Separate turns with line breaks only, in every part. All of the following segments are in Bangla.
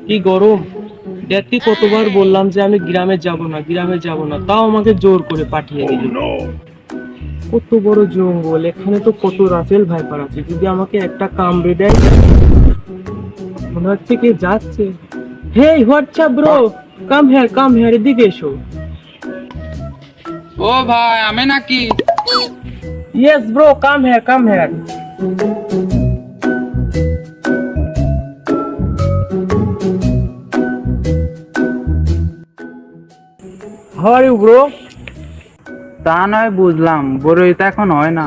কি গরম! ড্যাডকে কতবার বললাম যে আমি গ্রামে যাব না, তাও আমাকে জোর করে পাঠিয়ে দিল। কত বড় জঙ্গল, এখানে তো কত রাফেল ভাইপার আছে, যদি আমাকে একটা কামড়ে দেয়। মনে হচ্ছে কি যাচ্ছে। Hey what's up bro, come here, এদিকে এসো।
ও ভাই, আমি নাকি?
Yes bro, come here. How are you bro?
তা নয় বুঝলাম, বড়ই তো এখন হয় না।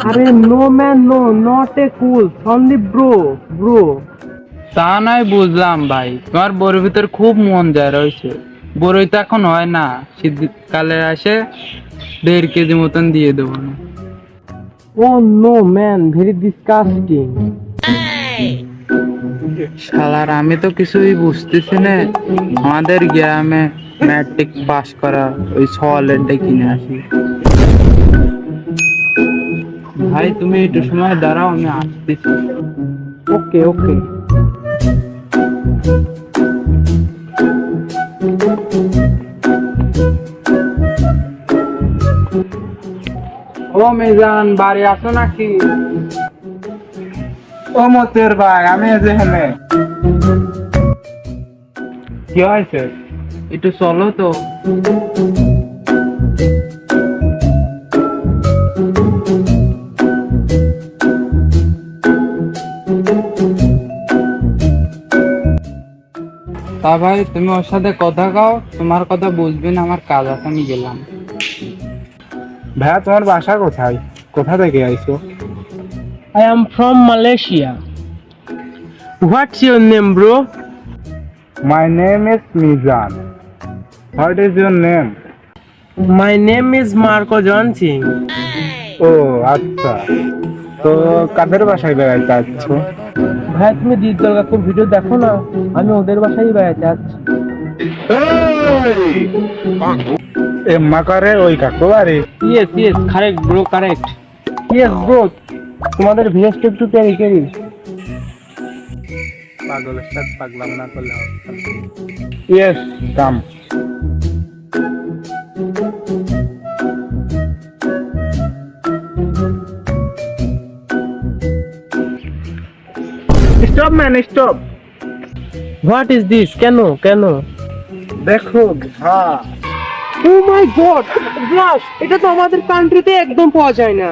আরে no man, no, not a cool, only bro.
তা নয় বুঝলাম ভাই, তোমার বড়ির ভিতর খুব মন যায় রয়েছে। বড়ই তো এখন হয় না, শীতকালে আসে 1.5 কেজি মতন দিয়ে দেবো না।
ও নো ম্যান, ভেরি ডিসকাস্টিং।
শালার, আমি তো কিছুই বুঝতেছি না। আমাদের গ্রামে ম্যাট্রিক পাস করা ওই সওয়ালেরটা কিনে আসি। ভাই তুমি একটু সময় দাঁড়াও, আমি আসতেছি।
ওকে।
ও মিজান, বাড়ি আসো নাকি? ও মতের ভাই, আমি যেখানে। কি হয়েছে? একটু চলো তো। তা ভাই, তুমি ওর সাথে কথা কাও, তোমার কথা বুঝবে না, আমার কাজ আছে, আমি গেলাম।
ভাইয়া, তোমার বাসা কোথায়? কোথা থেকে আইছো?
I am from Malaysia. What's your name, bro?
My name is Mizan. What is your name?
My name is Marco Johnson.
ও আচ্ছা, তো কাদের বাসায় বেড়াইতে আসছো?
ভাই তুমি দিদর কাকুর ভিডিও দেখো না, আমি ওদের বাসায় বেড়াতে যাচ্ছি।
এম্মা করে ওই কাকু বাড়ি?
Yes, correct bro, correct. Yes bro, তোমাদের ভিলেজটা একটু কেরি।
পাগলের সাথে পাগলাম না করলে হবে? Yes, come. Stop man, stop.
What is this? কেন?
দেখো ঘাস।
Oh my god, glass! এটা তো আমাদের কান্ট্রিতে একদম পাওয়া যায় না।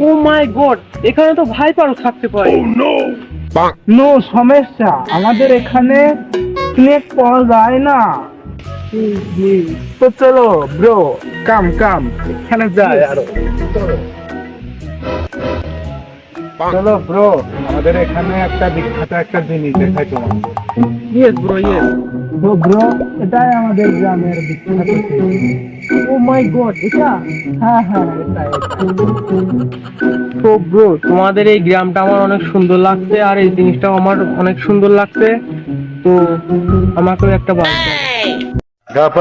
Oh my god, এখানে তো ভাইপারও থাকতে পারে।
নো সমস্যা, আমাদের এখানে স্নেক পাওয়া যায় না। তো চলো ব্রো, কাম এখানে যাই আরো। চলো ব্রো, আমাদের এখানে একটা বিখ্যাত একটা জিনিস দেখাই তোমার।
Yes bro, yes.
তো ব্রো, এটাই আমাদের গ্রামের বিখ্যাত জিনিস।
Oh my god, এটা?
হ্যাঁ, এটাই।
তো ব্রো, তোমাদের এই গ্রামটা আমার অনেক সুন্দর লাগছে, আর এই জিনিসটাও আমার অনেক সুন্দর লাগছে, তো আমাকেও একটা বাড়ি দাও।